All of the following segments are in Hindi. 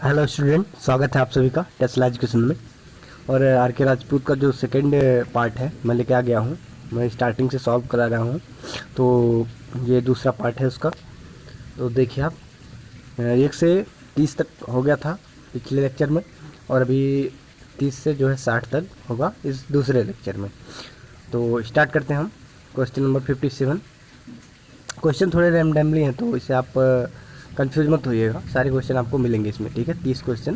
हेलो स्टूडेंट, स्वागत है आप सभी का टेस्ला एजुकेशन में। और आर के राजपूत का जो सेकंड पार्ट है मैं लेके आ गया हूँ। मैं स्टार्टिंग से सॉल्व करा रहा हूँ, तो ये दूसरा पार्ट है उसका। तो देखिए आप, 1 से 30 तक हो गया था पिछले लेक्चर में, और अभी 30 से जो है 60 तक होगा इस दूसरे लेक्चर में। तो स्टार्ट करते हैं हम। Question number 57। क्वेश्चन थोड़े रैंडमली हैं, तो इसे आप कंफ्यूज मत होइएगा। सारे क्वेश्चन आपको मिलेंगे इसमें, ठीक है। 30 क्वेश्चन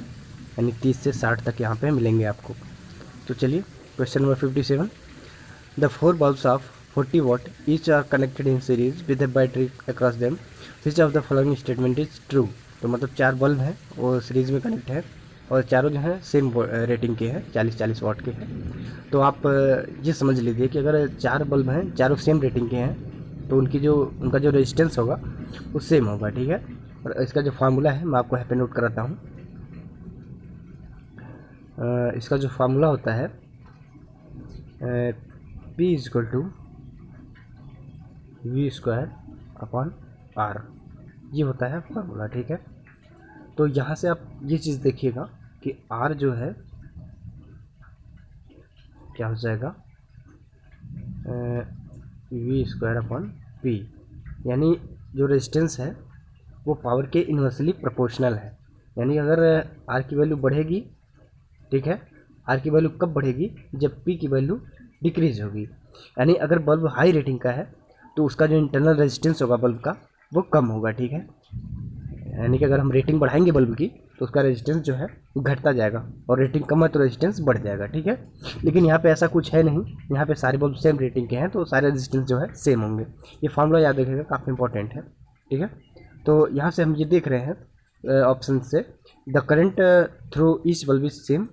यानी 30 से 60 तक यहाँ पे मिलेंगे आपको। तो चलिए question number 57। The 4 bulbs of 40 watt each are connected in series with a battery across them, which of the following statement is true. तो मतलब 4 बल्ब हैं वो सीरीज में कनेक्ट है, और चारों जो हैं सेम रेटिंग के हैं, 40-40 वाट के हैं। तो आप ये समझ लीजिए कि अगर 4 बल्ब हैं, चारों सेम रेटिंग के हैं, तो उनका जो रेजिस्टेंस होगा वो सेम होगा, ठीक है। और इसका जो फार्मूला है मैं आपको यहाँ पे नोट कराता हूँ। इसका जो फार्मूला होता है P equal to V square upon R, ये होता है फार्मूला, ठीक है। तो यहाँ से आप ये चीज़ देखिएगा कि R जो है क्या हो जाएगा, वी स्क्वायर अपॉन पी, यानी जो रेजिस्टेंस है वो पावर के इन्वर्सली प्रोपोर्शनल है। यानी अगर आर की वैल्यू बढ़ेगी, ठीक है, आर की वैल्यू कब बढ़ेगी, जब पी की वैल्यू डिक्रीज होगी। यानी अगर बल्ब हाई रेटिंग का है तो उसका जो इंटरनल रेजिस्टेंस होगा बल्ब का वो कम होगा, ठीक है। यानी कि अगर हम रेटिंग बढ़ाएंगे बल्ब की तो उसका रेजिस्टेंस जो है घटता जाएगा, और रेटिंग कम है तो रेजिस्टेंस बढ़ जाएगा, ठीक है। लेकिन यहाँ पे ऐसा कुछ है नहीं, यहाँ पे सारे बल्ब सेम रेटिंग के हैं तो सारे रेजिस्टेंस जो है सेम होंगे। ये फार्मूला याद रखिएगा, काफ़ी इंपॉर्टेंट है, ठीक है। तो यहाँ से हम ये देख रहे हैं ऑप्शन से, the current through each bulb is same.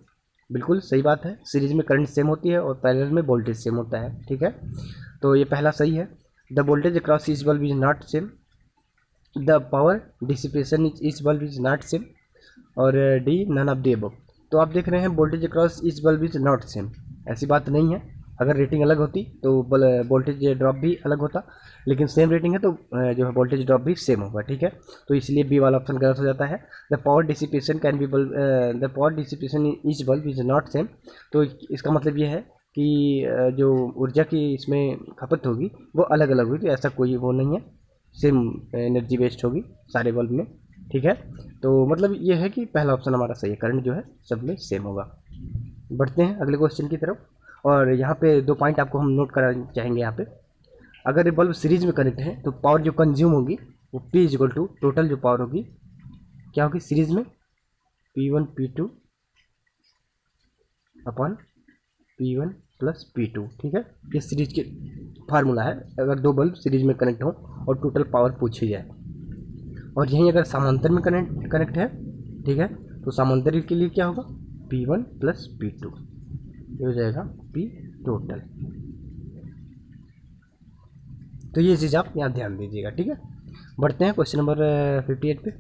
बिल्कुल सही बात है, सीरीज में करंट सेम होती है और पैरेलल में वोल्टेज सेम होता है, ठीक है। तो ये पहला सही है। The voltage across each bulb is not same, the power dissipation each bulb is not same, और the none of the above. तो आप देख रहे हैं voltage across each bulb is not same, ऐसी बात नहीं है। अगर रेटिंग अलग होती तो वोल्टेज ड्रॉप भी अलग होता, लेकिन सेम रेटिंग है तो जो है वोल्टेज ड्रॉप भी सेम होगा, ठीक है। तो इसलिए बी वाला ऑप्शन गलत हो जाता है। The power dissipation can be bulb, the power dissipation each bulb is not same. तो इसका मतलब ये है कि जो ऊर्जा की इसमें खपत होगी वो अलग अलग होगी, तो ऐसा कोई वो नहीं है, सेम एनर्जी वेस्ट होगी सारे बल्ब में, ठीक है। तो मतलब ये है कि पहला ऑप्शन हमारा सही है, करंट जो है सब में सेम होगा। बढ़ते हैं अगले क्वेश्चन की तरफ, और यहाँ पे 2 पॉइंट आपको हम नोट कराना चाहेंगे। यहाँ पे अगर ये बल्ब सीरीज में कनेक्ट है तो पावर जो कंज्यूम होगी वो P इक्वल टू टोटल जो पावर होगी क्या होगी सीरीज में, P1 P2 upon P1 plus P2, ठीक है। ये सीरीज के फार्मूला है अगर 2 बल्ब सीरीज में कनेक्ट हो और टोटल पावर पूछी जाए। और यहीं अगर समांतर में कनेक्ट है, ठीक है, तो समांतर के लिए क्या होगा, P1 प्लस P2, ये हो जाएगा P टोटल। तो ये चीज़ आप यहाँ ध्यान दीजिएगा, ठीक है। बढ़ते हैं क्वेश्चन नंबर 58 पे।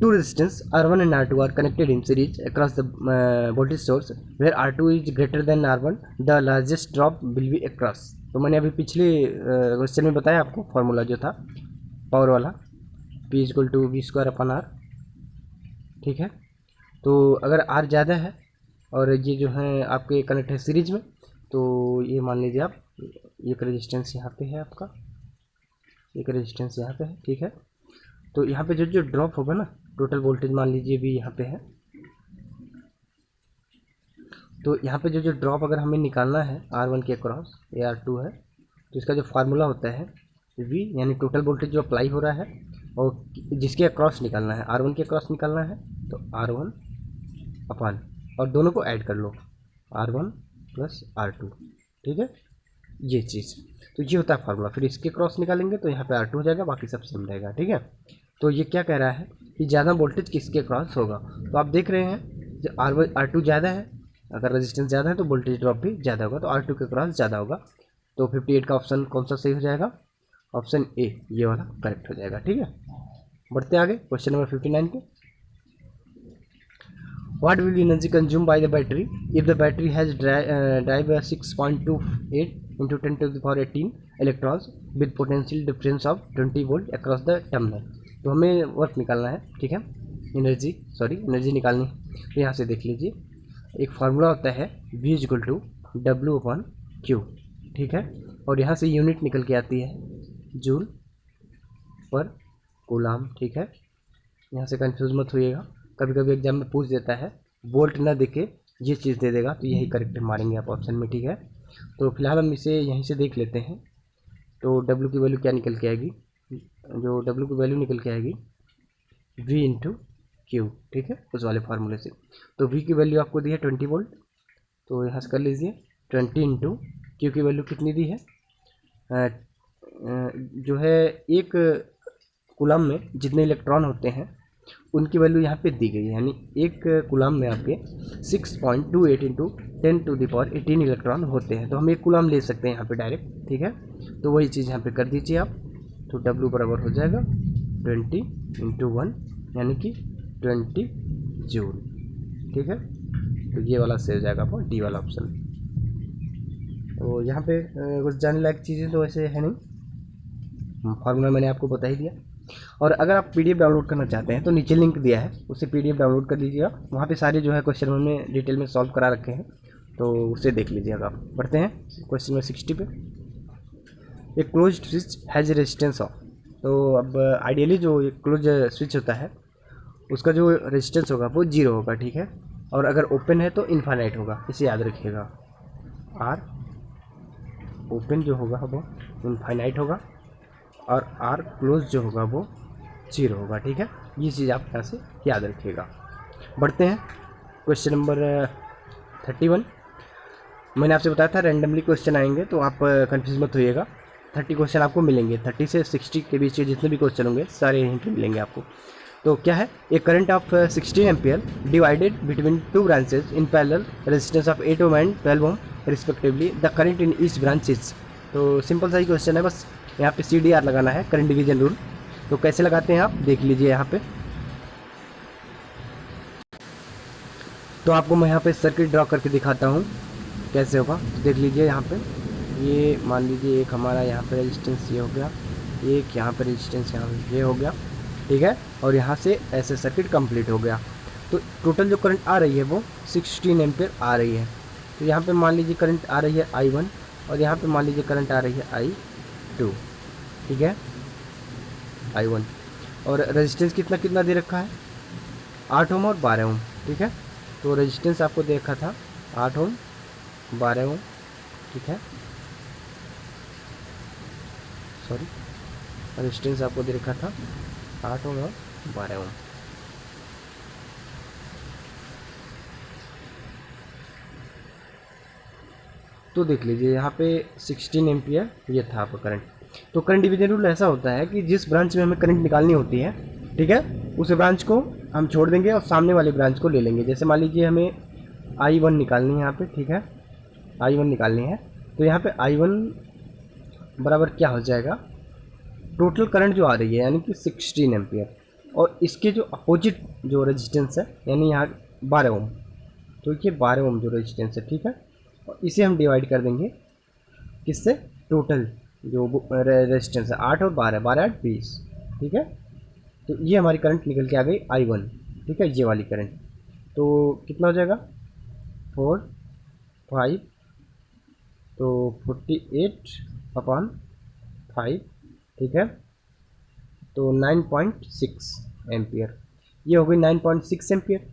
Two resistance R1 and R2 are connected in series across the voltage source where R2 is greater than R1, the largest drop will be across। तो मैंने अभी पिछले क्वेश्चन में बताया आपको फॉर्मूला जो था पावर वाला, P equal to V square upon R, ठीक है। तो अगर R ज़्यादा है और ये जो है आपके कनेक्ट है सीरीज में, तो ये मान लीजिए आप, एक रेजिस्टेंस यहाँ पे है आपका, एक रेजिस्टेंस यहाँ पे है, ठीक है। तो यहाँ पे जो ड्रॉप होगा ना, टोटल वोल्टेज मान लीजिए भी यहाँ पे है, तो यहाँ पे जो ड्रॉप अगर हमें निकालना है R1 के अक्रॉस, ये R2 है, तो इसका जो फार्मूला होता है V, यानी टोटल वोल्टेज जो अप्लाई हो रहा है और जिसके अक्रॉस निकालना है, R1 के अक्रॉस निकालना है तो R1 अपॉन, और दोनों को ऐड कर लो, R1 प्लस R2, ठीक है, ये चीज़। तो ये होता है फार्मूला। फिर इसके क्रॉस निकालेंगे तो यहाँ पे R2 हो जाएगा, बाकी सब सेम रहेगा, ठीक है। तो ये क्या कह रहा है कि ज़्यादा वोल्टेज किसके क्रॉस होगा। तो आप देख रहे हैं जब R2 ज़्यादा है, अगर रेजिस्टेंस ज़्यादा है तो वोल्टेज ड्रॉप भी ज़्यादा होगा, तो R2 के क्रॉस ज़्यादा होगा। तो 58 का ऑप्शन कौन सा सही हो जाएगा, ऑप्शन ए, ये वाला करेक्ट हो जाएगा, ठीक है। बढ़ते आगे क्वेश्चन नंबर 59 पे। What will be energy consumed by the battery if the battery has drive 6.28 into 10 to the power 18 electrons with potential difference of 20 volt across the terminal। तो हमें वर्क निकालना है, ठीक है, एनर्जी निकालनी है। तो यहाँ से देख लीजिए, एक फार्मूला होता है V इक्वल टू W/Q, ठीक है, और यहाँ से यूनिट निकल के आती है जूल पर कूलाम, ठीक है। यहाँ से कंफ्यूज मत होइएगा, कभी कभी एग्जाम में पूछ देता है, वोल्ट ना देके ये चीज़ दे देगा, तो यही करेक्ट मारेंगे आप ऑप्शन में, ठीक है। तो फिलहाल हम इसे यहीं से देख लेते हैं। तो W की वैल्यू क्या निकल के आएगी, जो W की वैल्यू निकल के आएगी V इंटू क्यू, ठीक है, उस वाले फार्मूले से। तो V की वैल्यू आपको दी है 20 वोल्ट, तो यहाँ से कर लीजिए 20 इंटू क्यू की वैल्यू कितनी दी है, जो है एक कूलम में जितने इलेक्ट्रॉन होते हैं उनकी वैल्यू यहाँ पे दी गई है, यानी एक कूलम में आपके 6.28 इंटू 10⁻18 इलेक्ट्रॉन होते हैं। तो हम एक कूलम ले सकते हैं यहाँ पे डायरेक्ट, ठीक है। तो वही चीज़ यहाँ पे कर दीजिए आप। तो W बराबर हो जाएगा 20 इंटू 1 यानी कि 20 जूल, ठीक है। तो ये वाला से हो जाएगा आपको डी वाला ऑप्शन। तो यहाँ पे कुछ जानने लायक चीज़ें तो ऐसे है नहीं, फार्मूला मैंने आपको बता ही दिया। और अगर आप पीडीएफ डाउनलोड करना चाहते हैं तो नीचे लिंक दिया है, उससे पीडीएफ डाउनलोड कर लीजिएगा, वहाँ पे सारे जो है क्वेश्चन हमने डिटेल में सॉल्व करा रखे हैं, तो उसे देख लीजिएगा आप। बढ़ते हैं क्वेश्चन नंबर 60 पे। एक close switch has resistance of, तो अब आइडियली जो ये क्लोज स्विच होता है उसका जो रेजिस्टेंस होगा वो 0 होगा, ठीक है। और अगर ओपन है तो इनफाइनाइट होगा, इसे याद रखिएगा। आर ओपन जो होगा वो इनफाइनाइट होगा और आर क्लोज जो होगा वो 0 होगा, ठीक है। ये चीज़ आप यहाँ से याद रखिएगा। बढ़ते हैं क्वेश्चन नंबर 31। मैंने आपसे बताया था रैंडमली क्वेश्चन आएंगे, तो आप कंफ्यूज मत होइएगा। 30 क्वेश्चन आपको मिलेंगे, 30 से 60 के बीच के जितने भी क्वेश्चन होंगे सारे यहीं पे मिलेंगे आपको। तो क्या है, a current of 16 ampere divided between 2 branches in parallel, resistance of 8 ohm and 12 ohm respectively, the current in each branch is. तो सिंपल सा ही क्वेश्चन है, बस यहाँ पे CDR लगाना है, करंट डिवीजन रूल। तो कैसे लगाते हैं आप देख लीजिए यहाँ पे। तो आपको मैं यहाँ पे सर्किट ड्रॉ करके दिखाता हूँ कैसे होगा, तो देख लीजिए यहाँ पे। ये मान लीजिए एक हमारा यहाँ पे रेजिस्टेंस ये हो गया, एक यहाँ पे रेजिस्टेंस यहाँ ये हो गया, ठीक है। और यहाँ से ऐसे सर्किट कंप्लीट हो गया। तो टोटल जो करंट आ रही है वो 16 एम्पियर आ रही है। तो यहाँ पे मान लीजिए करंट आ रही है I1 और यहाँ पे मान लीजिए करंट आ रही है I2, ठीक है, I1। और रेजिस्टेंस कितना कितना दे रखा है, 8 ओम और 12 ओम, ठीक है। तो रेजिस्टेंस आपको दे रखा था 8 ओम 12 ओम, ठीक है, सॉरी, रेजिस्टेंस आपको दे रखा था 8 ओम और 12 ओम। तो देख लीजिए यहाँ पे 16 एम्पियर ये था आपका करंट। तो करंट डिवीजन रूल ऐसा होता है कि जिस ब्रांच में हमें करंट निकालनी होती है, ठीक है, उस ब्रांच को हम छोड़ देंगे और सामने वाली ब्रांच को ले लेंगे। जैसे मान लीजिए हमें I1 निकालनी है यहाँ पे, ठीक है, I1 निकालनी है। तो यहाँ पे I1 बराबर क्या हो जाएगा, टोटल करंट जो आ रही है यानी कि 16 एम्पियर, और इसके जो अपोजिट जो रेजिस्टेंस है यानी यहाँ 12 ओम, तो ये 12 ओम जो रेजिस्टेंस है, ठीक है, और इसे हम डिवाइड कर देंगे किससे, टोटल जो रेजिस्टेंस है 8 और 12, 12 8 20, ठीक है। तो ये हमारी करंट निकल के आ गई I1, ठीक है, ये वाली करंट। तो कितना हो जाएगा 4 5, तो 48/5, ठीक है। तो 9.6 एम्पियर, ये हो गई 9.6 एम्पियर।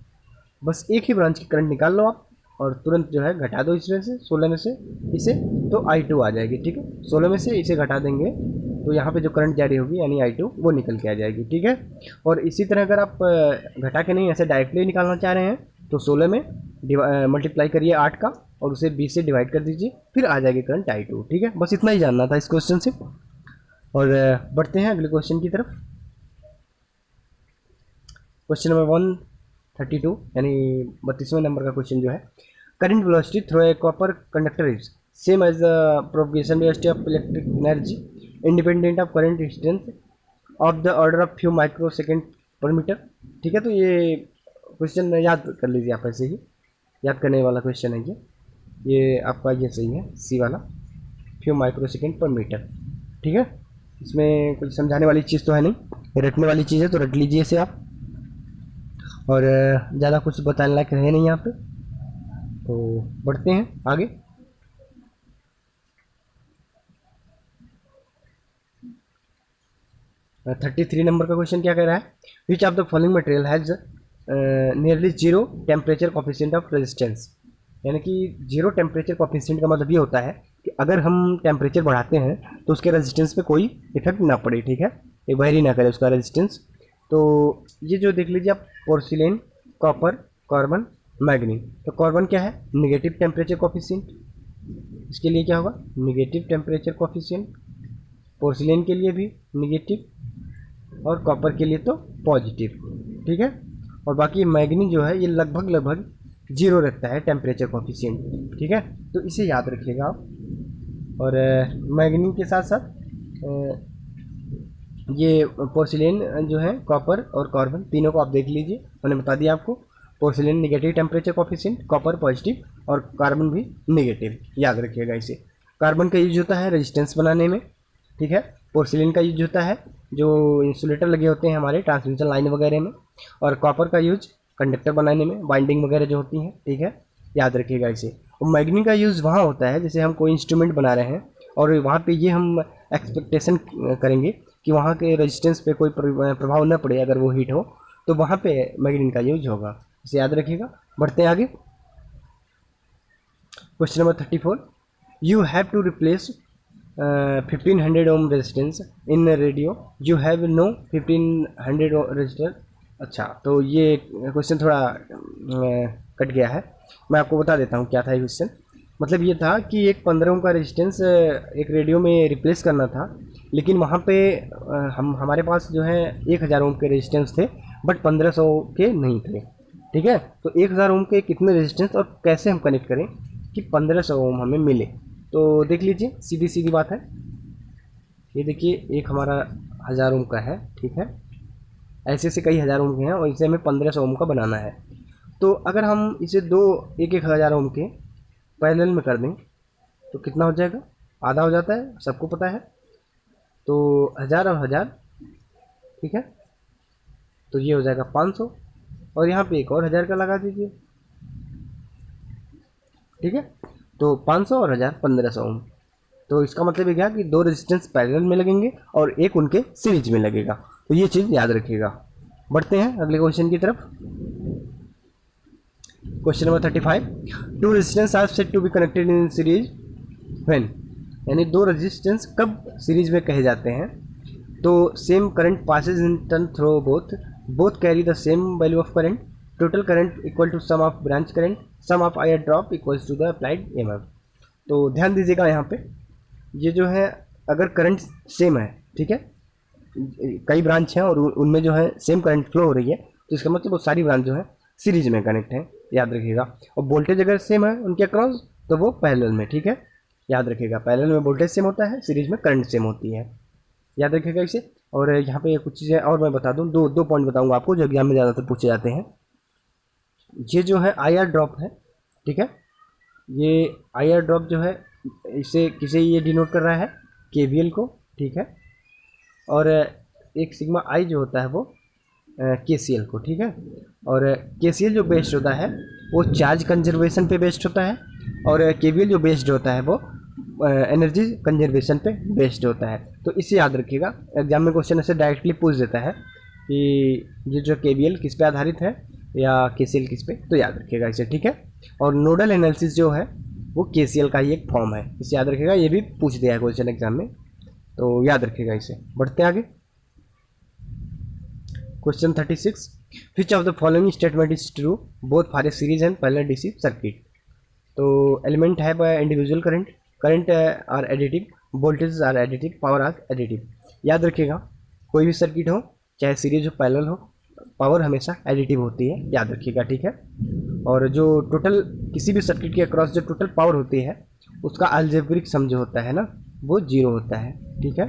बस एक ही ब्रांच की करंट निकाल लो आप और तुरंत जो है घटा दो इसमें से 16 में से इसे, तो I2 आ जाएगी, ठीक है। 16 में से इसे घटा देंगे तो यहाँ पे जो करंट जारी होगी यानी I2 वो निकल के आ जाएगी, ठीक है। और इसी तरह अगर आप घटा के नहीं ऐसे डायरेक्टली निकालना चाह रहे हैं तो 16 में मल्टीप्लाई करिए 8 का और उसे 20 से डिवाइड कर दीजिए, फिर आ जाएगी करंट I2, ठीक है। बस इतना ही जानना था इस क्वेश्चन से। और बढ़ते हैं अगले क्वेश्चन की तरफ। क्वेश्चन नंबर 132 यानी 32वें नंबर का क्वेश्चन जो है, current velocity through a copper conductor is same as the propagation velocity of electric energy independent of current distance of the order of few micro second per metre, ठीक है। तो ये क्वेश्चन याद कर लीजिए आप, ऐसे ही याद करने वाला क्वेश्चन है ये आपका, ये सही है सी वाला, few micro second per metre, ठीक है। इसमें कुछ समझाने वाली चीज़ तो है नहीं, ये रटने वाली चीज़ है तो रट लीजिए इसे आप। और ज़्यादा कुछ बताने लायक है नहीं यहाँ पे, तो बढ़ते हैं आगे। uh, 33 नंबर का क्वेश्चन क्या कह रहा है, विच of the following material has nearly zero temperature coefficient of resistance. यानी कि जीरो टेम्परेचर कॉफिशिएंट का मतलब ये होता है कि अगर हम टेम्परेचर बढ़ाते हैं तो उसके रेजिस्टेंस पे कोई इफेक्ट ना पड़े, ठीक है, ये वेरी ना करे उसका रेजिस्टेंस। तो ये जो देख लीजिए आप, पोर्सिलेन, कॉपर, कार्बन, मैग्नीज। तो कार्बन क्या है, निगेटिव टेम्परेचर कॉफिशिएंट, इसके लिए क्या होगा निगेटिव टेम्परेचर कॉफिशिएंट, पोर्सिलेन के लिए भी निगेटिव और कॉपर के लिए तो पॉजिटिव, ठीक है। और बाकी मैग्नीज जो है ये लगभग लगभग जीरो रखता है टेम्परेचर कॉफिशिएंट, ठीक है, तो इसे याद रखिएगा आप। और मैग्नीज के साथ साथ ये पोर्सिलेन जो है, कॉपर और कार्बन, तीनों को आप देख लीजिए, मैंने बता दिया आपको। Porcelain negative temperature coefficient, copper positive और कार्बन भी निगेटिव, याद रखिएगा इसे। कार्बन का यूज होता है रेजिस्टेंस बनाने में, ठीक है। पोर्सिलेन का यूज होता है जो इंसुलेटर लगे होते हैं हमारे ट्रांसमिशन लाइन वगैरह में, और कॉपर का यूज कंडक्टर बनाने में, बाइंडिंग वगैरह जो होती हैं, ठीक है, याद रखिएगा इसे। और मैग्नीज का यूज़ वहाँ होता है जैसे हम कोई इंस्ट्रूमेंट बना रहे हैं और वहाँ पे ये हम एक्सपेक्टेशन करेंगे कि वहाँ के रेजिस्टेंस पे कोई प्रभाव न पड़े, अगर वो हीट हो तो वहाँ पे मैग्नीज का यूज होगा, इसे याद रखिएगा। बढ़ते हैं आगे। Question number 34, you have to replace 1500 ohm resistance in radio, you have no 1500 resistor. अच्छा, तो ये क्वेश्चन थोड़ा कट गया है, मैं आपको बता देता हूँ क्या था ये क्वेश्चन। मतलब ये था कि एक 15 ओम का रेजिस्टेंस एक रेडियो में रिप्लेस करना था, लेकिन वहाँ पे हमारे पास जो है 1000 ओम के रेजिस्टेंस थे, बट 1500 के नहीं थे, ठीक है। तो 1000 ओम के कितने रेजिस्टेंस और कैसे हम कनेक्ट करें कि 1500 ओम हमें मिले, तो देख लीजिए, सीधी सीधी बात है। ये देखिए, एक हमारा 1000 ओम का है, ठीक है, ऐसे ऐसे कई हज़ार ओम के हैं और इसे हमें 1500 ओम का बनाना है। तो अगर हम इसे दो एक 1000 ओम के पैरेलल में कर दें तो कितना हो जाएगा, आधा हो जाता है, सबको पता है। तो 1000 और 1000, ठीक है, तो ये हो जाएगा 500, और यहाँ पे एक और 1000 का लगा दीजिए, ठीक है। तो 500 और 1000 1500 ओम। तो इसका मतलब ये क्या कि दो रेजिस्टेंस पैरेलल में लगेंगे और एक उनके सीरीज में लगेगा, तो ये चीज़ याद रखिएगा। बढ़ते हैं अगले क्वेश्चन की तरफ। Question number 35, two resistance are said to be connected in series when, यानी दो रेजिस्टेंस कब सीरीज में कहे जाते हैं, तो same current passes in turn through both carry the same value of current, total current equal to sum of branch current, sum of IR drop equals to the applied EMF। तो ध्यान दीजिएगा यहाँ पे, ये जो है अगर करंट सेम है, ठीक है, कई ब्रांच हैं और उनमें जो है सेम करंट फ्लो हो रही है, तो इसका मतलब वो सारी ब्रांच जो है सीरीज में कनेक्ट है, याद रखिएगा। और वोल्टेज अगर सेम है उनके अक्रॉस तो वो पैरेलल में, ठीक है, याद रखिएगा। पैरेलल में वोल्टेज सेम होता है, सीरीज में करंट सेम होती है, याद रखिएगा इसे। और यहाँ पे कुछ चीज़ें और मैं बता दूँ, दो पॉइंट बताऊँगा आपको जो एग्जाम में ज़्यादातर पूछे जाते हैं। ये जो है IR ड्रॉप है, ठीक है, ये IR ड्रॉप जो है इसे किसे ये डिनोट कर रहा है, KVL को, ठीक है। और एक सिग्मा I जो होता है वो KCL को, ठीक है। और KCL जो बेस्ड होता है वो चार्ज कंजर्वेशन पे बेस्ड होता है, और KVL जो बेस्ड होता है वो एनर्जी कंजर्वेशन पे बेस्ड होता है। तो इसे याद रखिएगा, एग्जाम में क्वेश्चन ऐसे डायरेक्टली पूछ देता है कि ये जो KVL किस पे आधारित है या KCL किस पे, तो याद रखिएगा इसे, ठीक है। और नोडल एनालिसिस जो है वो KCL का ही एक फॉर्म है, इसे याद रखिएगा, ये भी पूछ दिया है क्वेश्चन एग्जाम में, तो याद रखिएगा इसे। बढ़ते आगे। Question 36, which of the following statement is true both for a series and parallel DC circuit. तो एलिमेंट है by individual current are additive, voltage are additive, power are additive. याद रखिएगा, कोई भी सर्किट हो चाहे सीरीज हो पैरेलल हो, पावर हमेशा एडिटिव होती है, याद रखिएगा, ठीक है। और जो टोटल किसी भी सर्किट के अक्रॉस जो टोटल पावर होती है उसका अलजेब्रिक सम जो होता है ना वो 0 होता है, ठीक है।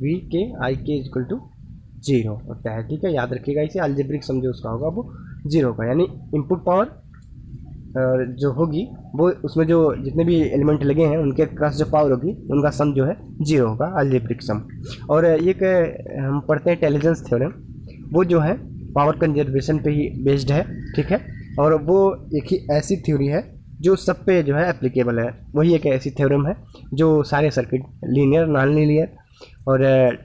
VK इक्वल टू 0 होता है, ठीक है, याद रखिएगा इसे। अलजेब्रिक सम जो उसका होगा वो 0 का, यानी इनपुट पावर जो होगी वो उसमें जो जितने भी एलिमेंट लगे हैं उनके क्रॉस जो पावर होगी उनका सम जो है 0 होगा, अलजेब्रिक सम। और एक हम पढ़ते हैं इंटेलिजेंस थ्योरम, वो जो है पावर कंजर्वेशन पे ही बेस्ड है, ठीक है। और वो एक ही ऐसी थ्योरी है जो सब पे जो है एप्लीकेबल है। वही एक ऐसी थ्योरम है जो सारे सर्किट, लीनियर, नॉन लीनियर और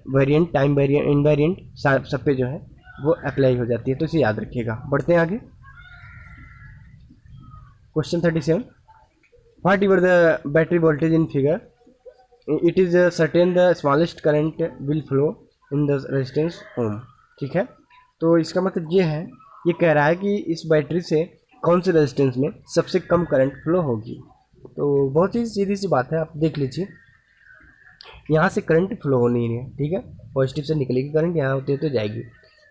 वेरिएंट, टाइम वेरिएंट, इनवेरिएंट, सब पे जो है वो अप्लाई हो जाती है। तो इसे याद रखिएगा। बढ़ते हैं आगे। Question 37, what ever the battery voltage in figure it is certain the smallest current will flow in the resistance ohm, ठीक है। तो इसका मतलब ये है, ये कह रहा है कि इस बैटरी से कौन से रेजिस्टेंस में सबसे कम करंट फ्लो होगी। तो बहुत ही सीधी सी बात है, आप देख लीजिए, यहाँ से करंट फ्लो हो नहीं है, ठीक है। पॉजिटिव से निकलेगी करंट, यहाँ होते होते जाएगी।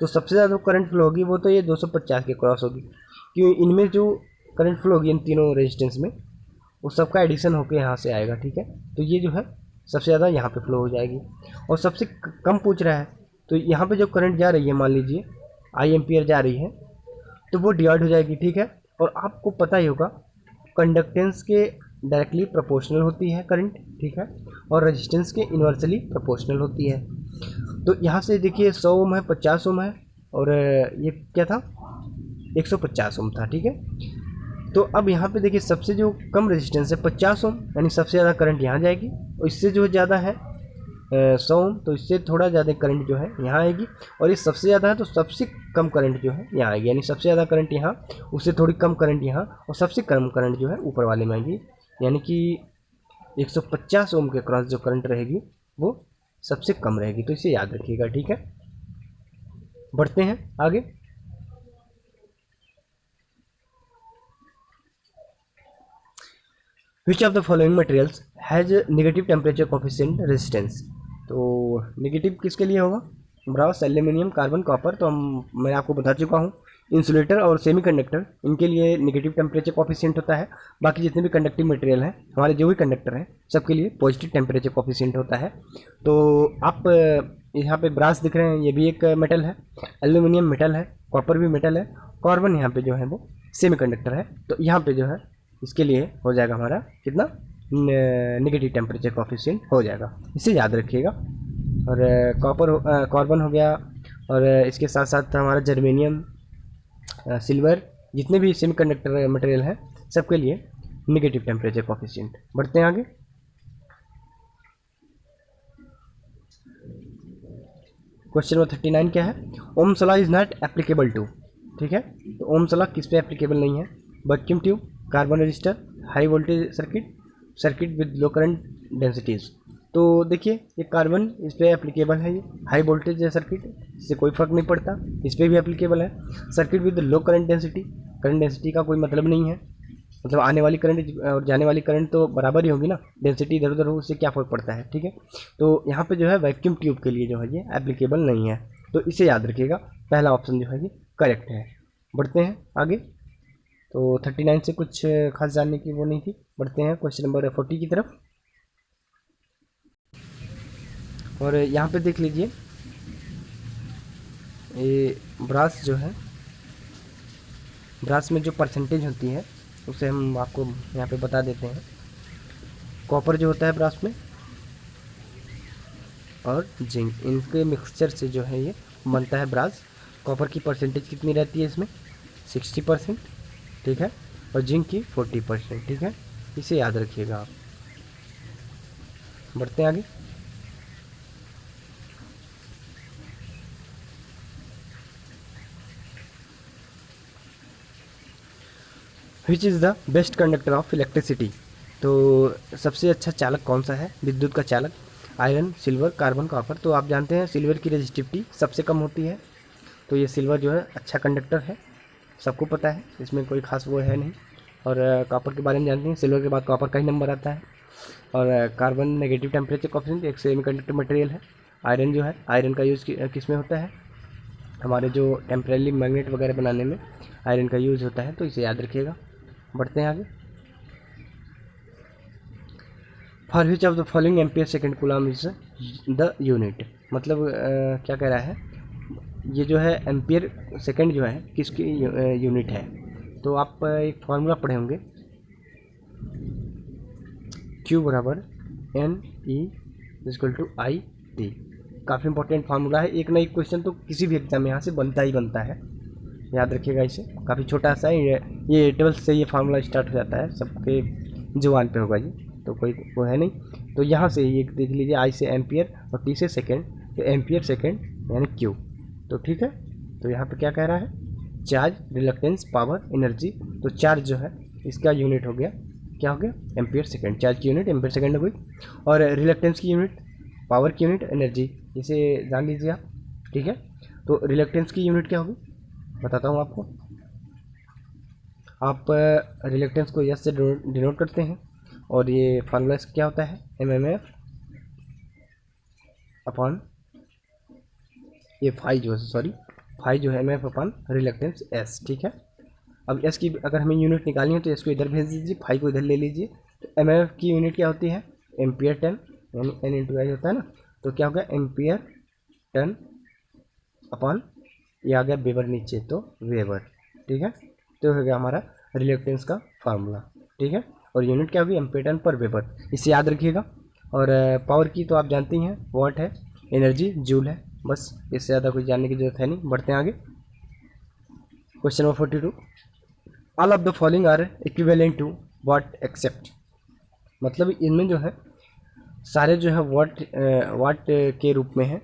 तो सबसे ज़्यादा करंट फ्लो होगी वो तो ये 250 के क्रॉस होगी, क्योंकि इनमें जो करंट फ्लो होगी इन तीनों रेजिस्टेंस में, वो सबका एडिशन होकर यहाँ से आएगा, ठीक है। तो ये जो है सबसे ज़्यादा यहाँ पे फ्लो हो जाएगी। और सबसे कम पूछ रहा है, तो यहाँ पे जो करंट जा रही है, मान लीजिए आई एम्पियर जा रही है, तो वो डिवाइड हो जाएगी, ठीक है। और आपको पता ही होगा कंडक्टेंस के डायरेक्टली प्रोपोर्शनल होती है करंट, ठीक है, और रेजिस्टेंस के इन्वर्सली प्रोपोर्शनल होती है। तो यहाँ से देखिए 100 ओम है, 50 ओम है, और ये क्या था 150 ओम था, ठीक है। तो अब यहाँ पे देखिए सबसे जो कम रेजिस्टेंस है 50 ओम, यानी सबसे ज़्यादा करंट यहाँ जाएगी। और इससे जो ज़्यादा है 100 ओम, तो इससे थोड़ा ज़्यादा करंट जो है यहाँ आएगी। और ये सबसे ज़्यादा है तो सबसे कम करंट जो है यहाँ आएगी, यानी सबसे ज़्यादा करंट यहाँ, उससे थोड़ी कम करंट यहाँ, और सबसे कम करंट जो है ऊपर वाले में आएगी। यानी कि 150 ओम के क्रॉस जो करंट रहेगी वो सबसे कम रहेगी। तो इसे याद रखिएगा, ठीक है। बढ़ते हैं आगे। विच of the following materials has negative temperature coefficient resistance. तो नेगेटिव किसके लिए होगा, ब्रास, एल्यूमिनियम, कार्बन, कॉपर। तो मैं आपको बता चुका हूँ, इंसुलेटर और सेमीकंडक्टर, इनके लिए नेगेटिव टेम्परेचर कोफिशिएंट होता है। बाकी जितने भी कंडक्टिव मटेरियल हैं, हमारे जो भी कंडक्टर हैं, सबके लिए पॉजिटिव टेम्परेचर कोफिशिएंट होता है। तो आप यहाँ पे ब्रास दिख रहे हैं, ये भी एक मेटल है, एल्यूमिनियम मेटल है, कॉपर भी मेटल है, कार्बन यहाँ पे जो है वो सेमीकंडक्टर है। तो यहाँ पे जो है इसके लिए हो जाएगा हमारा कितना, नेगेटिव टेम्परेचर कोफिशिएंट हो जाएगा, इसे याद रखिएगा। और कार्बन हो गया, और इसके साथ साथ हमारा जर्मेनियम, सिल्वर, जितने भी सेमीकंडक्टर मटेरियल हैं सबके लिए नेगेटिव टेम्परेचर कोफिशिएंट। बढ़ते हैं आगे। क्वेश्चन नंबर 39 क्या है, ohm's law is not applicable to, ठीक है। तो ओम्स लॉ किस पे एप्लीकेबल नहीं है, vacuum tube, carbon register, high voltage circuit, circuit with low current densities. तो देखिए ये कार्बन इस पर एप्लीकेबल है, ये हाई वोल्टेज सर्किट, इससे कोई फर्क नहीं पड़ता, इस पर भी एप्लीकेबल है। Circuit with low current density, current density का कोई मतलब नहीं है, मतलब आने वाली करंट और जाने वाली करंट तो बराबर ही होगी ना, डेंसिटी इधर उधर हो उससे क्या फ़र्क पड़ता है, ठीक है। तो यहाँ पे जो है वैक्यूम ट्यूब के लिए जो है ये एप्लीकेबल नहीं है। तो इसे याद रखिएगा, पहला ऑप्शन जो है ये करेक्ट है। बढ़ते हैं आगे। तो 39 से कुछ खास जानने की वो नहीं थी। बढ़ते हैं क्वेश्चन नंबर 40 की तरफ। और यहाँ पे देख लीजिए, ये ब्रास जो है, ब्रास में जो परसेंटेज होती है उसे हम आपको यहाँ पे बता देते हैं। कॉपर जो होता है ब्रास में, और जिंक, इनके मिक्सचर से जो है ये बनता है ब्रास। कॉपर की परसेंटेज कितनी रहती है इसमें, 60%, ठीक है, और जिंक की 40%, ठीक है। इसे याद रखिएगा आप। बढ़ते हैं आगे। Which is the best conductor of electricity. तो सबसे अच्छा चालक कौन सा है, विद्युत का चालक, आयरन, सिल्वर, कार्बन, कॉपर। तो आप जानते हैं सिल्वर की रेजिस्टिविटी सबसे कम होती है, तो ये सिल्वर जो है अच्छा कंडक्टर है, सबको पता है, इसमें कोई खास वो है नहीं। और कॉपर के बारे में जानते हैं, सिल्वर के बाद कॉपर का ही नंबर आता है। और कार्बन नेगेटिव टेम्परेचर कोफिशिएंट, एक सेमीकंडक्टर मटेरियल है। आयरन जो है, आयरन का यूज़ किस में होता है, हमारे जो टेम्परेली मैग्नेट वगैरह बनाने में आयरन का यूज़ होता है, तो इसे याद रखिएगा। बढ़ते हैं आगे। For which of the following ampere second coulomb is the unit. मतलब क्या कह रहा है, ये जो है एम्पियर सेकेंड जो है किसकी यूनिट है। तो आप एक फार्मूला पढ़े होंगे, Q बराबर NE=IT। काफ़ी इंपॉर्टेंट फार्मूला है, एक ना एक क्वेश्चन तो किसी भी एग्जाम में यहाँ से बनता ही बनता है, याद रखिएगा इसे। काफ़ी छोटा सा है ये 12th से ये फार्मूला स्टार्ट हो जाता है, सबके जुबान पे होगा ये, तो कोई वो है नहीं। तो यहाँ से ये देख लीजिए, आई से एम्पियर और टी से सेकेंड, तो एम्पियर सेकेंड यानी क्यू। तो ठीक है, तो यहाँ पे क्या कह रहा है, चार्ज, रिलक्टेंस, पावर, एनर्जी। तो चार्ज जो है इसका यूनिट हो गया, क्या हो गया, एम्पियर सेकेंड। चार्ज की यूनिट एम्पियर सेकेंड हो गई, और रिलक्टेंस की यूनिट, पावर की यूनिट, एनर्जी, इसे जान लीजिए आप। ठीक है, तो रिलक्टेंस की यूनिट क्या होगी बताता हूँ आपको। आप रिलक्टेंस को यस से डिनोट करते हैं, और ये फार्मूला क्या होता है, MMF अपॉन ये फाई जो है, सॉरी फाई जो है MMF अपॉन रिलक्टेंस S। ठीक है, अब S की अगर हमें यूनिट निकालनी है तो S को इधर भेज दीजिए, फाई को इधर ले लीजिए। तो MMF की यूनिट क्या होती है, एम्पियर टन, यानी N इंटू आई होता है ना, तो क्या होगा, एम्पियर टन अपॉन ये आ गया वेबर नीचे, तो वेबर। ठीक है, तो हो गया हमारा रिलक्टेंस का फार्मूला। ठीक है, और यूनिट क्या होगी, एम्पियर टन पर वेबर, इसे याद रखिएगा। और पावर की तो आप जानते ही हैं, वॉट है, एनर्जी जूल है, बस इससे ज़्यादा कुछ जानने की जरूरत है नहीं। बढ़ते हैं आगे, question number 42, all of the following are equivalent to watt except. मतलब इनमें जो है सारे जो है वाट के रूप में है,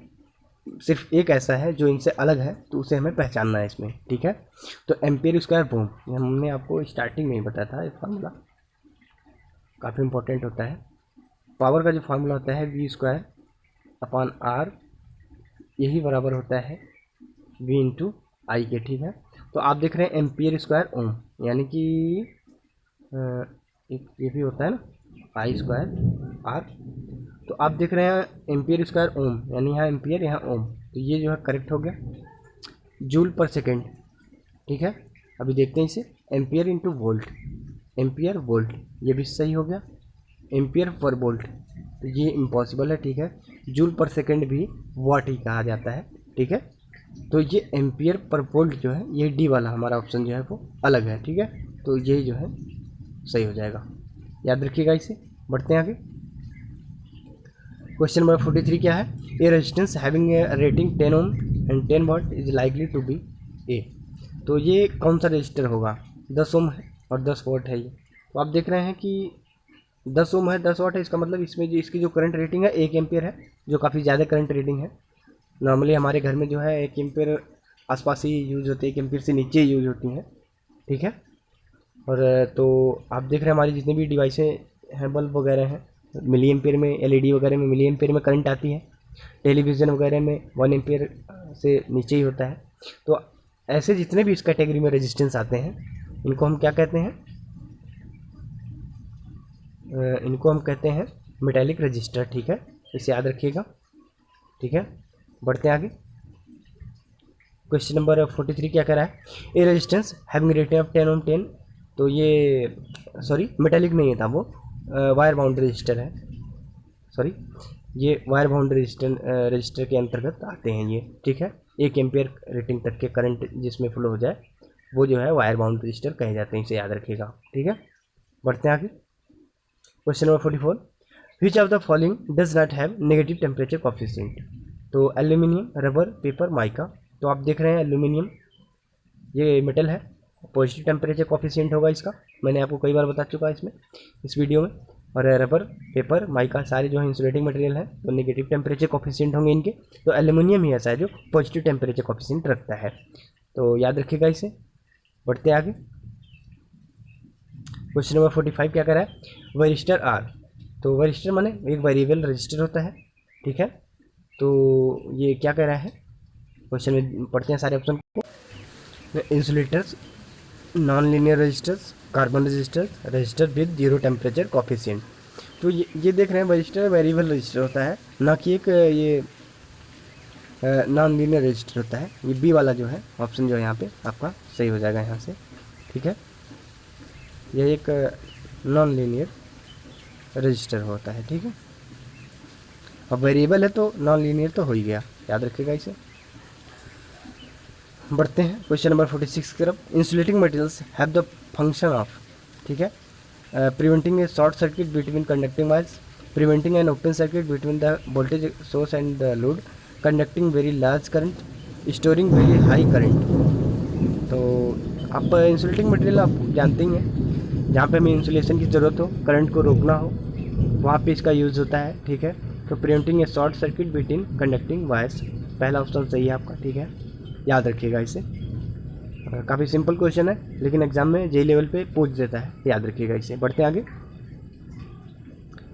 सिर्फ एक ऐसा है जो इनसे अलग है, तो उसे हमें पहचानना है इसमें। ठीक है, तो एम्पियर स्क्वायर वोम, ये हमने आपको स्टार्टिंग में ही बताया था, ये फार्मूला काफ़ी इंपॉर्टेंट होता है। पावर का जो फार्मूला होता है V स्क्वायर अपॉन R, यही बराबर होता है V इंटू आई के। ठीक है, तो आप देख रहे हैं एम्पियर स्क्वायर ओम, यानी कि ये भी होता है ना, आई स्क्वायर R। तो आप देख रहे हैं एम्पियर स्क्वायर ओम, यानी यहाँ एम्पियर यहाँ ओम, तो ये जो है करेक्ट हो गया, जूल पर सेकेंड। ठीक है, अभी देखते हैं इसे, ampere into volt, ampere volt, ये भी सही हो गया, एम्पियर पर वोल्ट, तो ये इम्पॉसिबल है। ठीक है, जूल पर सेकेंड भी वाट ही कहा जाता है। ठीक है, तो ये एम्पियर पर वोल्ट जो है, ये डी वाला हमारा ऑप्शन जो है वो अलग है। ठीक है, तो यही जो है सही हो जाएगा, याद रखिएगा इसे। बढ़ते हैं आगे, क्वेश्चन नंबर 43 क्या है, a resistance having a rating 10 ohm and 10 watt is likely to be a. तो ये कौन सा रजिस्टर होगा, 10 ओम है और 10 वाट है ये। तो आप देख रहे हैं कि 10 ओम है, 10 वाट है, इसका मतलब इसमें जो इसकी जो करंट रेटिंग है 1 एम्पियर है, जो काफ़ी ज़्यादा करंट रेटिंग है। नॉर्मली हमारे घर में जो है 1 एम्पियर आसपास ही यूज़ होती है, 1 एम्पियर से नीचे यूज़ होती हैं। ठीक है, और तो आप देख रहे हैं हमारी जितनी भी डिवाइसें हैं, बल्ब वगैरह हैं, मिली एम्पियर में, एलईडी वगैरह में मिली एम्पियर में करंट आती है, टेलीविज़न वगैरह में 1 एम्पियर से नीचे ही होता है। तो ऐसे जितने भी इस कैटेगरी में रेजिस्टेंस आते हैं, इनको हम क्या कहते हैं, इनको हम कहते हैं मेटालिक रजिस्टर। ठीक है, इसे याद रखिएगा। ठीक है, बढ़ते हैं आगे, क्वेश्चन नंबर 43 क्या कह रहा है, a resistance having rating of 10 ओम 10। तो ये सॉरी मेटालिक नहीं था वो, वायर बाउंड रजिस्टर है, सॉरी ये वायर बाउंड रजिस्टर के अंतर्गत आते हैं ये। ठीक है, 1 एम्पियर रेटिंग तक के करंट जिसमें फ्लो हो जाए वो जो है वायर बाउंड रजिस्टर कहे जाते हैं, इसे याद रखिएगा। ठीक है, बढ़ते हैं आगे, question number 44, which of the following does not have negative temperature coefficient. तो एल्यूमिनियम, रबर, पेपर, माइका। तो आप देख रहे हैं एल्यूमिनियम ये मेटल है, पॉजिटिव टेम्परेचर कोफिशिएंट होगा इसका, मैंने आपको कई बार बता चुका है इसमें इस वीडियो में। और रबर, पेपर, माइका सारे जो है इंसुलेटिंग मटेरियल है, तो नेगेटिव टेम्परेचर कोफिशिएंट होंगे इनके। तो एल्यूमिनियम ही ऐसा है जो पॉजिटिव टेम्परेचर कोफिशिएंट रखता है, तो याद रखिएगा इसे। बढ़ते आगे, क्वेश्चन नंबर 45 क्या कर रहा है, वरिस्टर आर। तो वरिस्टर माने एक वेरिएबल रजिस्टर होता है। ठीक है, तो ये क्या कह रहा है, क्वेश्चन में पढ़ते हैं सारे ऑप्शन को, insulators, non linear resistors, carbon resistors, resistor with zero temperature coefficient. तो ये देख रहे हैं रजिस्टर वेरिएबल रजिस्टर होता है, ना कि एक ये नॉन लीनियर रजिस्टर होता है। ये बी वाला जो है ऑप्शन जो है यहाँ पे आपका सही हो जाएगा यहाँ से। ठीक है, यह एक नॉन लीनियर रजिस्टर होता है। ठीक है, अब वेरिएबल है तो नॉन लीनियर तो हो ही गया, याद रखिएगा इसे। बढ़ते हैं क्वेश्चन नंबर 46 की तरफ। Insulating materials have the function of, ठीक है, preventing A short circuit between conducting wires, preventing an open circuit between the voltage source and the load, conducting very large current, storing very high current. तो आप इंसुलेटिंग मटेरियल आप जानते ही हैं, जहाँ पे हमें इंसुलेशन की ज़रूरत हो, करंट को रोकना हो, वहाँ पे इसका यूज़ होता है, ठीक है। तो प्रिवेंटिंग ए short circuit between conducting wires, पहला ऑप्शन सही है आपका, ठीक है, याद रखिएगा इसे। काफ़ी सिंपल क्वेश्चन है, लेकिन एग्जाम में जेई लेवल पे पूछ देता है, याद रखिएगा इसे। बढ़ते हैं आगे।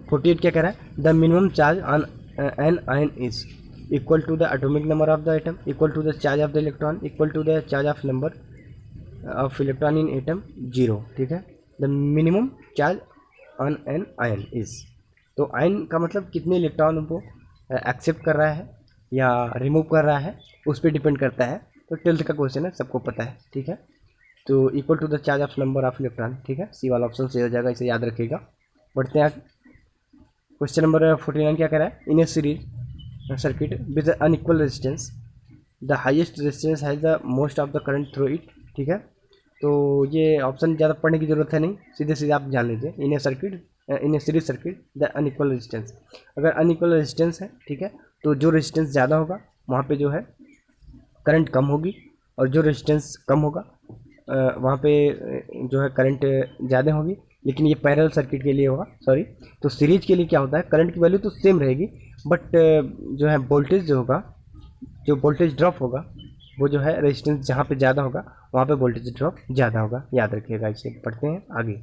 48 क्या कह रहा है, the minimum charge on an ion is equal to the atomic number of the atom, equal to the charge of the electron, equal to the charge of number of electron in atom, zero, ठीक है। The minimum charge on an ion is, तो आयन का मतलब कितने इलेक्ट्रॉन को एक्सेप्ट कर रहा है या रिमूव कर रहा है, उस पर डिपेंड करता है। तो 12th का क्वेश्चन है, सबको पता है, ठीक है। तो equal to the charge of number of electron, ठीक है, सी वाला ऑप्शन सही हो जाएगा, इसे याद रखिएगा। बढ़ते हैं आगे। क्वेश्चन नंबर 49 क्या कह रहा है, in a series circuit with unequal resistance the highest resistance has the most of the current through it, ठीक है। तो ये ऑप्शन ज़्यादा पढ़ने की जरूरत है नहीं, सीधे सीधे आप जान लीजिए। In a circuit, in a series circuit the unequal resistance, अगर अनइक्वल रेजिस्टेंस है, ठीक है, तो जो रेजिस्टेंस ज़्यादा होगा वहाँ पे जो है करंट कम होगी, और जो रेजिस्टेंस कम होगा वहाँ पे जो है करंट ज़्यादा होगी। लेकिन ये पैरेलल सर्किट के लिए होगा, सॉरी। तो सीरीज के लिए क्या होता है, करंट की वैल्यू तो सेम रहेगी, बट जो है वोल्टेज जो होगा, जो वोल्टेज ड्रॉप होगा, वो जो है रेजिस्टेंस जहाँ पे ज़्यादा होगा वहाँ पे वोल्टेज ड्रॉप ज़्यादा होगा, याद रखिएगा इसे। पढ़ते हैं आगे।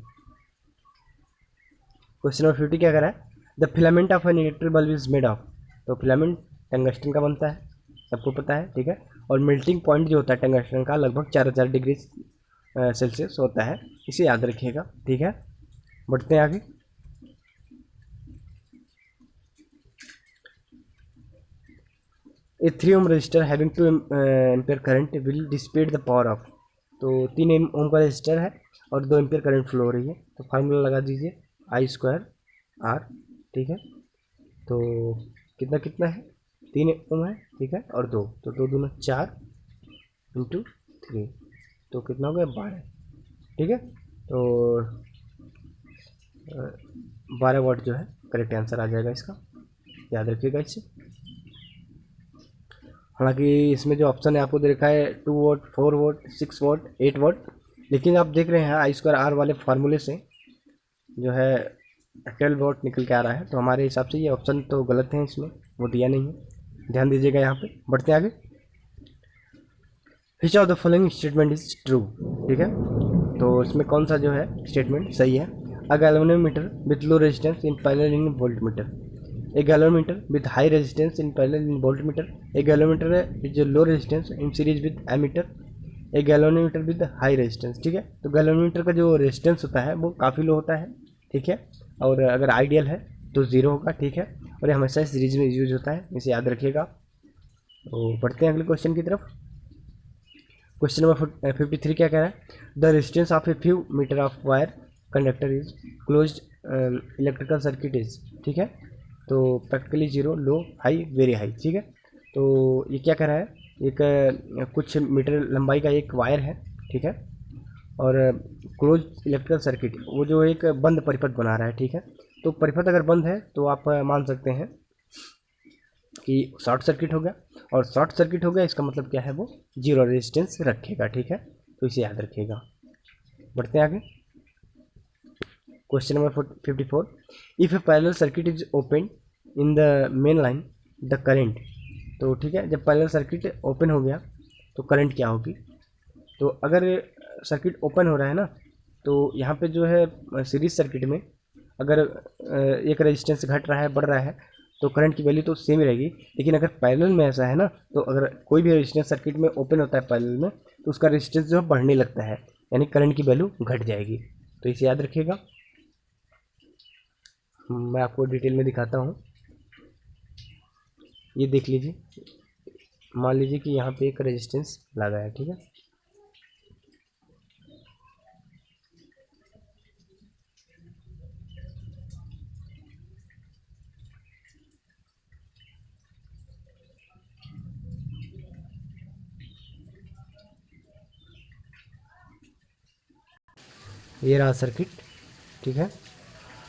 क्वेश्चन नंबर 50 क्या कर रहा है, the filament of an electric bulb is made of, तो फिलामेंट टंगस्टन का बनता है, सबको पता है, ठीक है। और मेल्टिंग पॉइंट जो होता है टंगस्टन का लगभग 4000 डिग्री सेल्सियस होता है, इसे याद रखिएगा, ठीक है। बढ़ते हैं आगे। A 3 ohm resistor having 2 ampere current will dissipate the power of, तो 3 ओम का रजिस्टर है और 2 एम्पियर करंट फ्लो हो रही है, तो फार्मूला लगा दीजिए आई स्क्वायर आर, ठीक है। तो कितना कितना है, 3 ओम है, ठीक है, और 2, तो 2 दूना 4 इंटू 3, तो कितना हो गया 12, ठीक है। तो 12 वाट जो है करेक्ट आंसर आ जाएगा इसका, याद रखिएगा इससे। हालांकि इसमें जो ऑप्शन है आपको दे रखा है 2 वोट, 4 वोट, 6 वोट, 8 वोट, लेकिन आप देख रहे हैं आई स्क्वायर आर वाले फार्मूले से जो है 12 वोट निकल के आ रहा है, तो हमारे हिसाब से ये ऑप्शन तो गलत है, इसमें वो दिया नहीं है, ध्यान दीजिएगा यहाँ पे। बढ़ते हैं आगे। विच of the following statement is true, ठीक है, तो इसमें कौन सा जो है स्टेटमेंट सही है। अ galvanometer with low resistance in parallel in voltmeter, a galvanometer with high resistance in parallel in voltmeter, a galvanometer with low resistance in series with ammeter, a galvanometer with high resistance, ठीक है। तो galvanometer का जो रेजिस्टेंस होता है वो काफ़ी लो होता है, ठीक है, और अगर आइडियल है तो ज़ीरो होगा, ठीक है, और ये हमेशा सीरीज में यूज होता है, इसे याद रखिएगा। तो बढ़ते हैं अगले क्वेश्चन की तरफ। क्वेश्चन नंबर 53 क्या कह रहा है, the resistance of a few metre of wire conductor is close electrical circuit is, ठीक है। तो practically zero, low, high, very high, ठीक है। तो ये क्या कर रहा है, एक कुछ मीटर लंबाई का एक वायर है, ठीक है, और क्लोज इलेक्ट्रिकल सर्किट, वो जो एक बंद परिपथ बना रहा है, ठीक है। तो परिपथ अगर बंद है तो आप मान सकते हैं कि शॉर्ट सर्किट हो गया, और शॉर्ट सर्किट हो गया इसका मतलब क्या है, वो जीरो रेजिस्टेंस रखेगा, ठीक है, तो इसे याद रखिएगा। बढ़ते हैं आगे। Question number 54, if A parallel circuit is open in the main line the current, तो ठीक है, जब पैरेलल सर्किट ओपन हो गया तो करंट क्या होगी। तो अगर सर्किट ओपन हो रहा है ना, तो यहाँ पे जो है सीरीज सर्किट में अगर एक रेजिस्टेंस घट रहा है, बढ़ रहा है, तो करंट की वैल्यू तो सेम ही रहेगी। लेकिन अगर पैरेलल में ऐसा है ना, तो अगर कोई भी रेजिस्टेंस सर्किट में ओपन होता है पैरेलल में, तो उसका रेजिस्टेंस जो है बढ़ने लगता है, यानी करंट की वैल्यू घट जाएगी, तो इसे याद रखिएगा। मैं आपको डिटेल में दिखाता हूँ, ये देख लीजिए। मान लीजिए कि यहाँ पे एक रेजिस्टेंस लगा है, ठीक है, ये रहा सर्किट, ठीक है।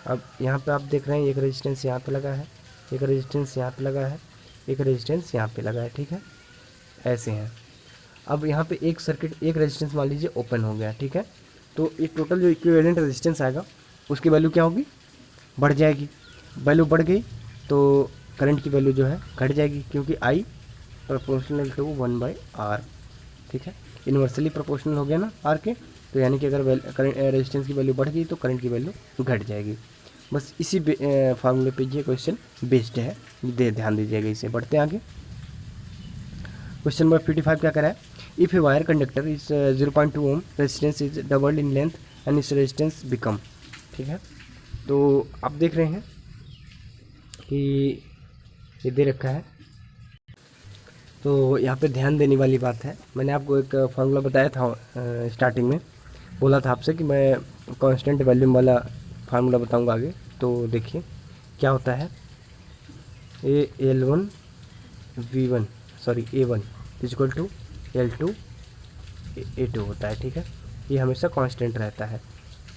अब यहाँ पे आप देख रहे हैं एक रेजिस्टेंस यहाँ पे लगा है, एक रेजिस्टेंस यहाँ पे लगा है, एक रेजिस्टेंस यहाँ पे लगा है, ठीक है, ऐसे हैं। अब यहाँ पे एक सर्किट, एक रेजिस्टेंस मान लीजिए ओपन हो गया, ठीक है। तो ये टोटल जो इक्विवेलेंट रेजिस्टेंस आएगा उसकी वैल्यू क्या होगी, बढ़ जाएगी। वैल्यू बढ़ गई तो करंट की वैल्यू जो है घट जाएगी, क्योंकि आई प्रोपोर्शनल टू 1/R, ठीक है। इन्वर्सली प्रोपोर्शनल हो गया ना आर के, तो यानी कि अगर रेजिस्टेंस की वैल्यू बढ़ गई तो करंट की वैल्यू घट जाएगी। बस इसी फार्मूले पे ये क्वेश्चन बेस्ड है, ध्यान दीजिएगा इसे। बढ़ते हैं आगे। क्वेश्चन नंबर 55 क्या करा है, if a wire conductor is 0.2 ohm resistance is doubled in length and इस रेजिस्टेंस बिकम, ठीक है। तो आप देख रहे हैं कि ये दे रखा है, तो यहाँ पे ध्यान देने वाली बात है। मैंने आपको एक फार्मूला बताया था स्टार्टिंग में, बोला था आपसे कि मैं कांस्टेंट वॉल्यूम वाला फार्मूला बताऊंगा आगे। तो देखिए क्या होता है, A1 equal to L2 A2 होता है, ठीक है। ये हमेशा कांस्टेंट रहता है।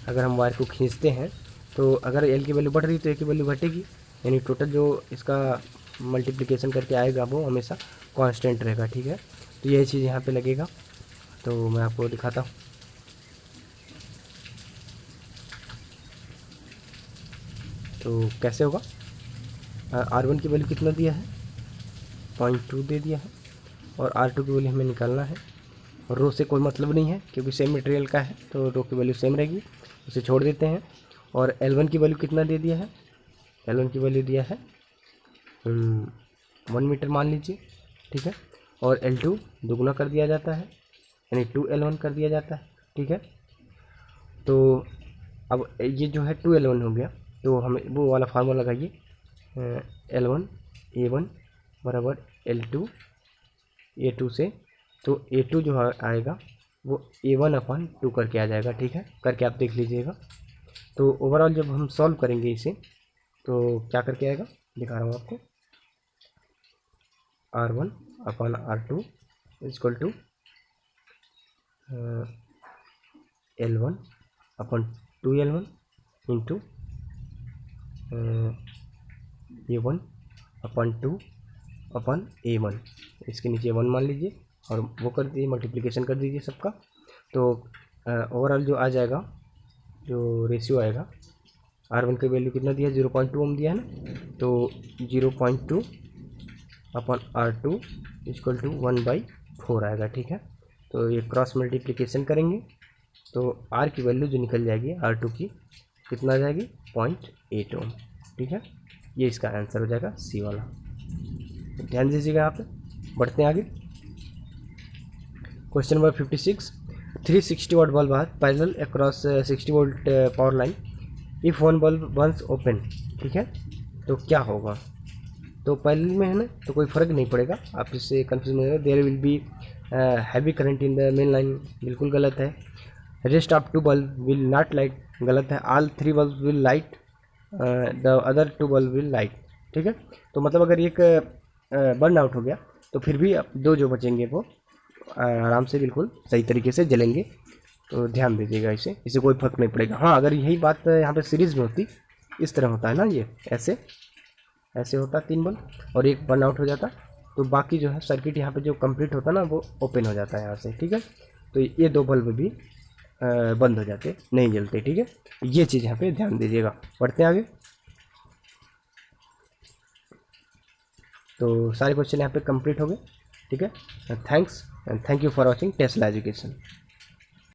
अगर हम वायर को खींचते हैं तो अगर L की वैल्यू बढ़ रही तो A की वैल्यू घटेगी, यानी टोटल जो इसका मल्टीप्लिकेशन करके आएगा वो हमेशा कांस्टेंट रहेगा, ठीक है। तो यही चीज़ यहाँ पे लगेगा, तो मैं आपको दिखाता हूँ। तो कैसे होगा, R1 की वैल्यू कितना दिया है, 0.2 दे दिया है, और R2 की वैल्यू हमें निकालना है। और रो से कोई मतलब नहीं है क्योंकि सेम मटेरियल का है, तो रो की वैल्यू सेम रहेगी, उसे छोड़ देते हैं। और L1 की वैल्यू कितना दे दिया है, L1 की वैल्यू दिया है 1 मीटर मान लीजिए, ठीक है। और L2 दुगुना कर दिया जाता है, यानी 2L1 कर दिया जाता है, ठीक है। तो अब ये जो है 2L1 हो गया, तो हमें वो वाला फार्मूला लगाइए, L1 A1 बराबर L2 A2 से, तो A2 जो आएगा वो A1/2 करके आ जाएगा, ठीक है। करके आप देख लीजिएगा। तो ओवरऑल जब हम सॉल्व करेंगे इसे तो क्या करके आएगा, दिखा रहा हूँ आपको, R1/R2 equal to L1/2L1 into A1/2/A1, इसके नीचे 1 मान लीजिए और वो कर दीजिए, मल्टीप्लिकेशन कर दीजिए सबका। तो ओवरऑल जो आ जाएगा, जो रेशियो आएगा, R1 की वैल्यू कितना दिया है, 0.2 ओम दिया है ना, तो 0.2/R2 इक्वल टू 1/4 आएगा, ठीक है। तो ये क्रॉस मल्टीप्लिकेशन करेंगे तो R की वैल्यू जो निकल जाएगी R2 की कितना आ जाएगी, 0.8 ओम, ठीक है। ये इसका आंसर हो जाएगा सी वाला। तो ध्यान दीजिएगा यहाँ पे। बढ़ते हैं आगे। Question number 56, 360 watt bulb are parallel across 60 volt power line, if one bulb once open, ठीक है। तो क्या होगा, तो पैरेलल में है ना, तो कोई फ़र्क नहीं पड़ेगा, आप इससे कंफ्यूज नहीं होगा। There will be heavy current in the main line, बिल्कुल गलत है। Rest of 2 bulb will not light, गलत है। All 3 bulb will light, the other 2 bulb will light, ठीक है। तो मतलब अगर एक बर्न आउट हो गया तो फिर भी 2 जो बचेंगे वो आराम से बिल्कुल सही तरीके से जलेंगे। तो ध्यान दीजिएगा, इसे कोई फर्क नहीं पड़ेगा। हाँ, अगर यही बात यहाँ पे सीरीज़ में होती, इस तरह होता है ना, ये ऐसे ऐसे होता 3 बल्ब और एक बर्न आउट हो जाता, तो बाकी जो है सर्किट यहाँ पे जो कंप्लीट होता ना वो ओपन हो जाता है यहाँ से, ठीक है। तो ये 2 बल्ब भी बंद हो जाते, नहीं जलते, ठीक है। ये चीज़ यहाँ पे ध्यान दीजिएगा। बढ़ते हैं आगे। तो सारे क्वेश्चन यहाँ पे कंप्लीट हो गए, ठीक है। Thanks and thank you for watching Tesla education.